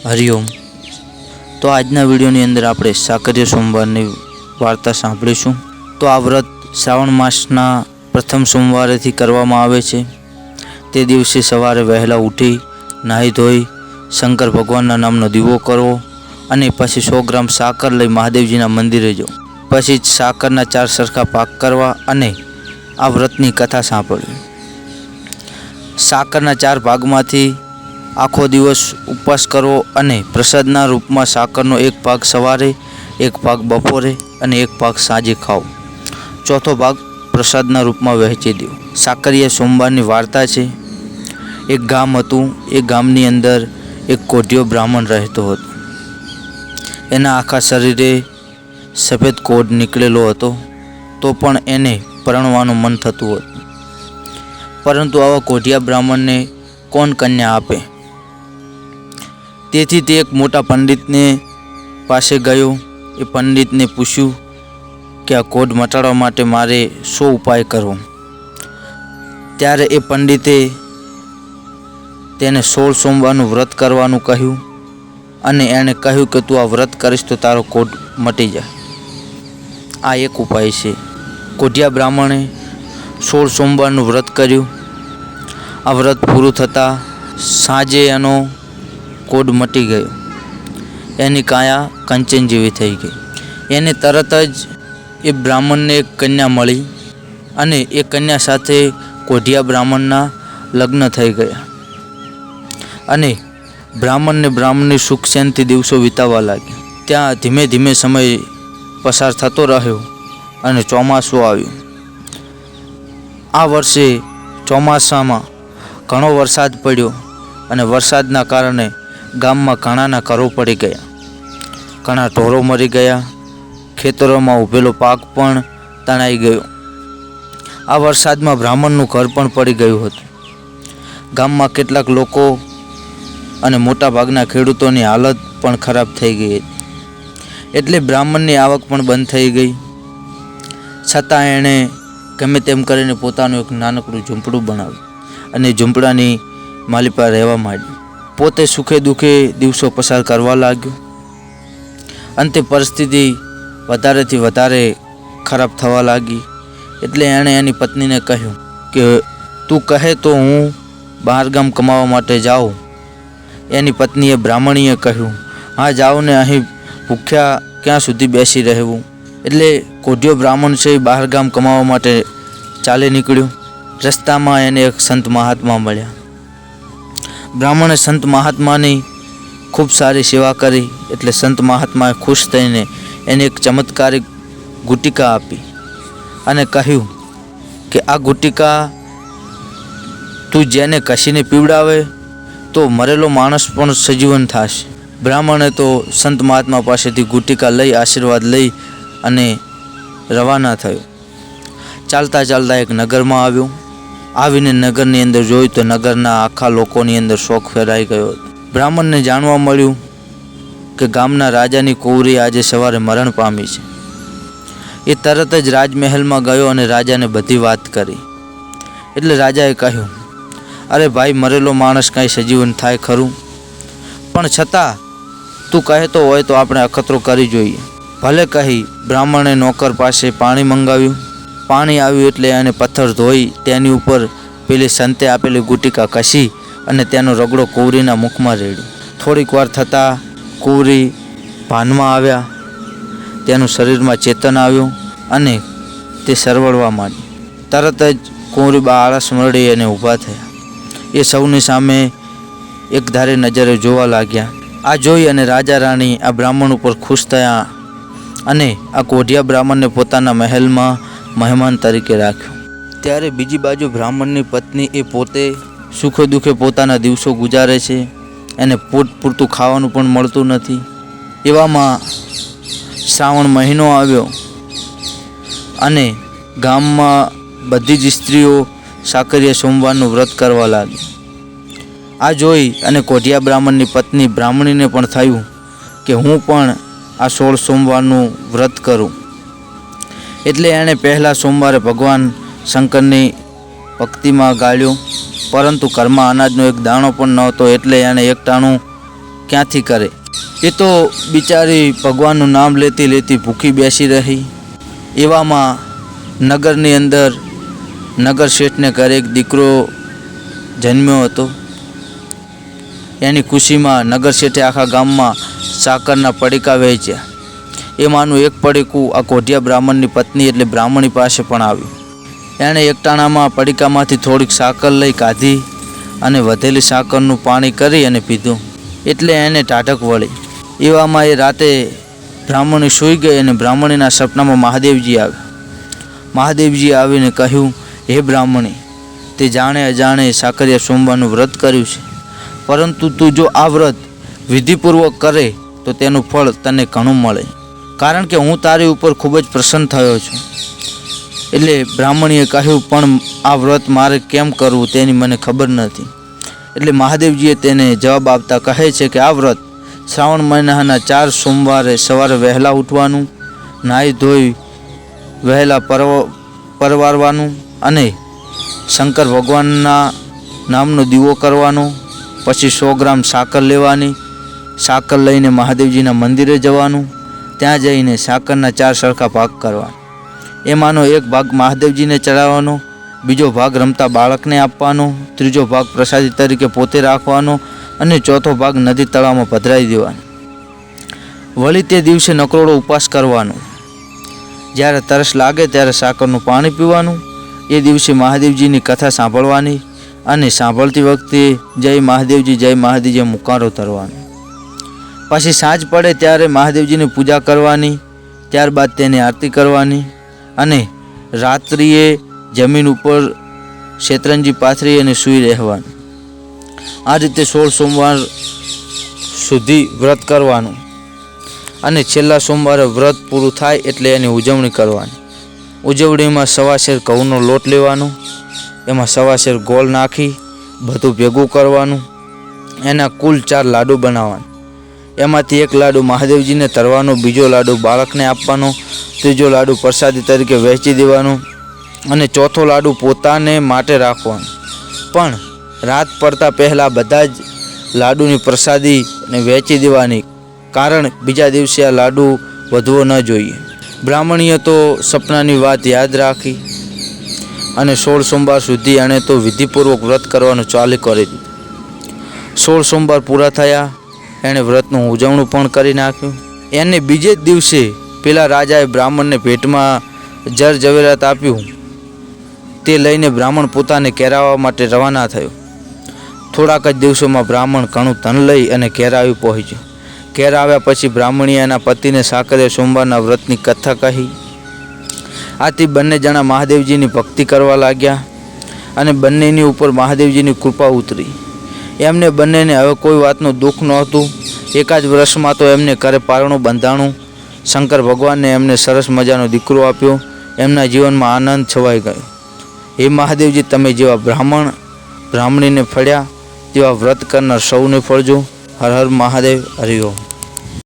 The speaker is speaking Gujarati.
હરિઓમ। તો આજના વિડીયોની અંદર આપણે સાકરીય સોમવારની વાર્તા સાંભળીશું। તો આ વ્રત શ્રાવણ માસના પ્રથમ સોમવારેથી કરવામાં આવે છે। તે દિવસે સવારે વહેલા ઉઠી નાહી ધોઈ શંકર ભગવાનના નામનો દીવો કરવો અને પછી 100 ગ્રામ સાકર લઈ મહાદેવજીના મંદિરે જવું। પછી સાકરના 4 સરખા પાક કરવા અને આ વ્રતની કથા સાંભળવી। સાકરના 4 ભાગમાંથી આખો દિવસ ઉપવાસ કરવો અને પ્રસાદના રૂપમાં સાકરનો 1 ભાગ સવારે, 1 ભાગ બપોરે અને 1 ભાગ સાંજે ખાવો। ચોથો ભાગ પ્રસાદના રૂપમાં વહેંચી દેવો। સાકરીય સોમવારની વાર્તા છે। એક ગામ હતું। એ ગામની અંદર એક કોઢિયો બ્રાહ્મણ રહેતો હતો। એના આખા શરીરે સફેદ કોઢ નીકળેલો હતો, તો પણ એને પરણવાનું મન થતું હતું, પરંતુ આવા કોઢિયા બ્રાહ્મણને કોણ કન્યા આપે? તેથી તે એક મોટા પંડિતને પાસે ગયો। એ પંડિતને પૂછ્યું કે આ કોઢ મટાડવા માટે મારે શો ઉપાય કરવો? ત્યારે એ પંડિતે તેને 16 સોમવારનું વ્રત કરવાનું કહ્યું અને એણે કહ્યું કે તું આ વ્રત કરીશ તો તારો કોઢ મટી જાય। આ એક ઉપાય છે। કોઢિયા બ્રાહ્મણે 16 સોમવારનું વ્રત કર્યું। આ વ્રત પૂરું થતાં સાંજે એનો કોઢ મટી ગયો। એની કાયા કંચન જેવી થઈ ગઈ। એને તરત જ એ બ્રાહ્મણને એક કન્યા મળી અને એ કન્યા સાથે કોઢિયા બ્રાહ્મણના લગ્ન થઈ ગયા અને બ્રાહ્મણને બ્રાહ્મણની સુખ શાંતિ દિવસો વિતાવવા લાગ્યા। ત્યાં ધીમે ધીમે સમય પસાર થતો રહ્યો અને ચોમાસું આવ્યું। આ વર્ષે ચોમાસામાં ઘણો વરસાદ પડ્યો અને વરસાદના કારણે ગામમાં ઘણાના ઘરો પડી ગયા, ઘણા ઢોરો મરી ગયા, ખેતરોમાં ઊભેલો પાક પણ તણાઈ ગયો। આ વરસાદમાં બ્રાહ્મણનું ઘર પણ પડી ગયું હતું। ગામમાં કેટલાક લોકો અને મોટાભાગના ખેડૂતોની હાલત પણ ખરાબ થઈ ગઈ હતી, એટલે બ્રાહ્મણની આવક પણ બંધ થઈ ગઈ। છતાં એણે ગમે તેમ કરીને પોતાનું એક નાનકડું ઝૂંપડું બનાવ્યું અને ઝૂંપડાની માલિપા રહેવા માંડ્યું। પોતે સુખે દુઃખે દિવસો પસાર કરવા લાગ્યો। અંતે પરિસ્થિતિ વધારેથી વધારે ખરાબ થવા લાગી, એટલે એણે એની પત્નીને કહ્યું કે તું કહે તો હું બહારગામ કમાવા માટે જાઉં। એની પત્નીએ બ્રાહ્મણીએ કહ્યું, હા જાઓ ને, અહીં ભૂખ્યા ક્યાં સુધી બેસી રહેવું? એટલે કોઢિયો બ્રાહ્મણ છે બહારગામ કમાવા માટે ચાલી નીકળ્યો। રસ્તામાં એને એક સંત મહાત્મા મળ્યા। બ્રાહ્મણે સંત મહાત્માની ખૂબ સારી સેવા કરી, એટલે સંત મહાત્માએ ખુશ થઈને એને એક ચમત્કારિક ગુટિકા આપી અને કહ્યું કે આ ગુટિકા તું જેને કસીને પીવડાવે તો મરેલો માણસ પણ સજીવન થશે। બ્રાહ્મણે તો સંત મહાત્મા પાસેથી ગુટિકા લઈ આશીર્વાદ લઈ અને રવાના થયો। ચાલતા ચાલતા એક નગરમાં આવ્યો। આવીને નગરની અંદર જોયું તો નગરના આખા લોકોની અંદર શોક ફેરાઈ ગયો હતો। બ્રાહ્મણને જાણવા મળ્યું કે ગામના રાજાની કુંવરી આજે સવારે મરણ પામી છે। એ તરત જ રાજમહેલમાં ગયો અને રાજાને બધી વાત કરી। એટલે રાજાએ કહ્યું, અરે ભાઈ, મરેલો માણસ કાંઈ સજીવન થાય ખરું? પણ છતાં તું કહેતો હોય તો આપણે અખતરો કરી જોઈએ। ભલે કહી બ્રાહ્મણે નોકર પાસે પાણી મંગાવ્યું। પાણી આવ્યું એટલે એને પથ્થર ધોઈ તેની ઉપર પેલી સંતે આપેલી ગુટિકા કસી અને તેનો રગડો કુંવરીના મુખમાં રેડ્યો। થોડીક વાર થતાં કુંવરી ભાનમાં આવ્યા, તેનું શરીરમાં ચેતન આવ્યું અને તે સરવડવા માંડી। તરત જ કુંવરીબા આળસ મરડી અને ઊભા થયા। એ સૌની સામે એકધારી નજરે જોવા લાગ્યા। આ જોઈ અને રાજા રાણી આ બ્રાહ્મણ ઉપર ખુશ થયા અને આ કોઢિયા બ્રાહ્મણને પોતાના મહેલમાં મહેમાન તરીકે રાખ્યો। ત્યારે બીજી બાજુ બ્રાહ્મણની પત્ની એ પોતે સુખે દુઃખે પોતાના દિવસો ગુજારે છે। એને પૂટ પૂરતું ખાવાનું પણ મળતું નથી। એવામાં શ્રાવણ મહિનો આવ્યો અને ગામમાં બધી જ સ્ત્રીઓ સાકરીય સોમવારનું વ્રત કરવા લાગી। આ જોઈ અને કોઢિયા બ્રાહ્મણની પત્ની બ્રાહ્મણીને પણ થયું કે હું પણ આ 16 સોમવારનું વ્રત કરું। એટલે એણે પહેલા સોમવારે ભગવાન શંકરની ભક્તિમાં ગાળ્યો, પરંતુ ઘરમાં અનાજનો એક દાણો પણ નહોતો, એટલે એણે એકટાણું ક્યાંથી કરે? એ તો બિચારી ભગવાનનું નામ લેતી લેતી ભૂખી બેસી રહી. એવામાં નગરની અંદર નગર શેઠને ઘરે એક દીકરો જન્મ્યો હતો. એની ખુશીમાં નગર શેઠે આખા ગામમાં સાકરના પડીકા વહેંચ્યા. એમાંનું એક પડીકું આ કોઢિયા બ્રાહ્મણની પત્ની એટલે બ્રાહ્મણી પાસે પણ આવ્યું. એણે એકટાણામાં પડીકામાંથી થોડીક સાકર લઈ કાઢી અને વધેલી સાકરનું પાણી કરી અને પીધું. એટલે એને ટાઢક વળી. એવામાં એ રાતે બ્રાહ્મણી સૂઈ ગઈ અને બ્રાહ્મણીના સપનામાં મહાદેવજી આવ્યા. મહાદેવજી આવીને કહ્યું, હે બ્રાહ્મણી, તે જાણે અજાણે સાકરિયા સોમવારનું વ્રત કર્યું છે, પરંતુ તું જો આ વ્રત વિધિપૂર્વક કરે તો તેનું ફળ તને ઘણું મળે, કારણ કે હું તારી ઉપર ખૂબ જ પ્રસન્ન થયો છું. એટલે બ્રાહ્મણીએ કહ્યું, પણ આ વ્રત મારે કેમ કરવું તેની મને ખબર નથી. એટલે મહાદેવજીએ તેને જવાબ આપતા કહે છે કે આ વ્રત શ્રાવણ મહિનાના 4 સોમવારે સવારે વહેલા ઉઠવાનું, નાહી ધોઈ વહેલા પરવારવાનું અને શંકર ભગવાનના નામનો દીવો કરવાનો. પછી 100 ગ્રામ સાકર લેવાની. સાકર લઈને મહાદેવજીના મંદિરે જવાનું. ત્યાં જઈને સાકરના 4 સરખા ભાગ કરવાના. એમાંનો એક ભાગ મહાદેવજીને ચડાવવાનો, બીજો ભાગ રમતા બાળકને આપવાનો, ત્રીજો ભાગ પ્રસાદી તરીકે પોતે રાખવાનો અને ચોથો ભાગ નદી તળાવમાં પધરાવી દેવાનો. વળી તે દિવસે નકરોડો ઉપવાસ કરવાનો. જ્યારે તરસ લાગે ત્યારે સાકરનું પાણી પીવાનું. એ દિવસે મહાદેવજીની કથા સાંભળવાની અને સાંભળતી વખતે જય મહાદેવજી મુકારો ધરવાનો. પછી સાંજ પડે ત્યારે મહાદેવજીની પૂજા કરવાની. ત્યારબાદ તેની આરતી કરવાની અને રાત્રિએ જમીન ઉપર શેતરંજી પાથરી અને સૂઈ રહેવાનું. આ રીતે 16 સોમવાર સુધી વ્રત કરવાનું અને છેલ્લા સોમવારે વ્રત પૂરું થાય એટલે એની ઉજવણી કરવાની. ઉજવણીમાં સવાશેર ઘઉંનો લોટ લેવાનો, એમાં સવાશેર ગોળ નાખી બધું ભેગું કરવાનું. એના કુલ 4 લાડુ બનાવવાના. એમાંથી એક લાડુ મહાદેવજીને ધરવાનો, બીજો લાડુ બાળકને આપવાનો, ત્રીજો લાડુ પ્રસાદી તરીકે વહેંચી દેવાનો અને ચોથો લાડુ પોતાને માટે રાખવાનો. પણ રાત પડતા પહેલાં બધા જ લાડુની પ્રસાદીને વહેંચી દેવાની, કારણ બીજા દિવસે આ લાડુ વધવો ન જોઈએ. બ્રાહ્મણીએ તો સપનાની વાત યાદ રાખી અને 16 સોમવાર સુધી એણે તો વિધિપૂર્વક વ્રત કરવાનું ચાલુ કરી દીધું. 16 સોમવાર પૂરા થયા. એણે વ્રતનું ઉજવણું પણ કરી નાખ્યું. એને બીજે જ દિવસે પેલા રાજાએ બ્રાહ્મણને ભેટમાં જર ઝવેરાત આપ્યું. તે લઈને બ્રાહ્મણ પોતાને કેરાવવા માટે રવાના થયો. થોડાક જ દિવસોમાં બ્રાહ્મણ ઘણું ધન લઈ અને ઘેર આવી પહોંચ્યો. ઘેર આવ્યા પછી બ્રાહ્મણીએ એના પતિને સાકરિયા સોમવારના વ્રતની કથા કહી. આથી બંને જણા મહાદેવજીની ભક્તિ કરવા લાગ્યા અને બંનેની ઉપર મહાદેવજીની કૃપા ઉતરી. એમને બંનેને હવે કોઈ વાતનું દુઃખ નહોતું. એકાદ વર્ષમાં તો એમને ઘરે પારણું બંધાણું. શંકર ભગવાનને એમને સરસ મજાનો દીકરો આપ્યો. એમના જીવનમાં આનંદ છવાઈ ગયો. હે મહાદેવજી, તમે જેવા બ્રાહ્મણીને ફળ્યા તેવા વ્રત કરનાર સૌને ફળજો. હર હર મહાદેવ. હરિ ઓમ.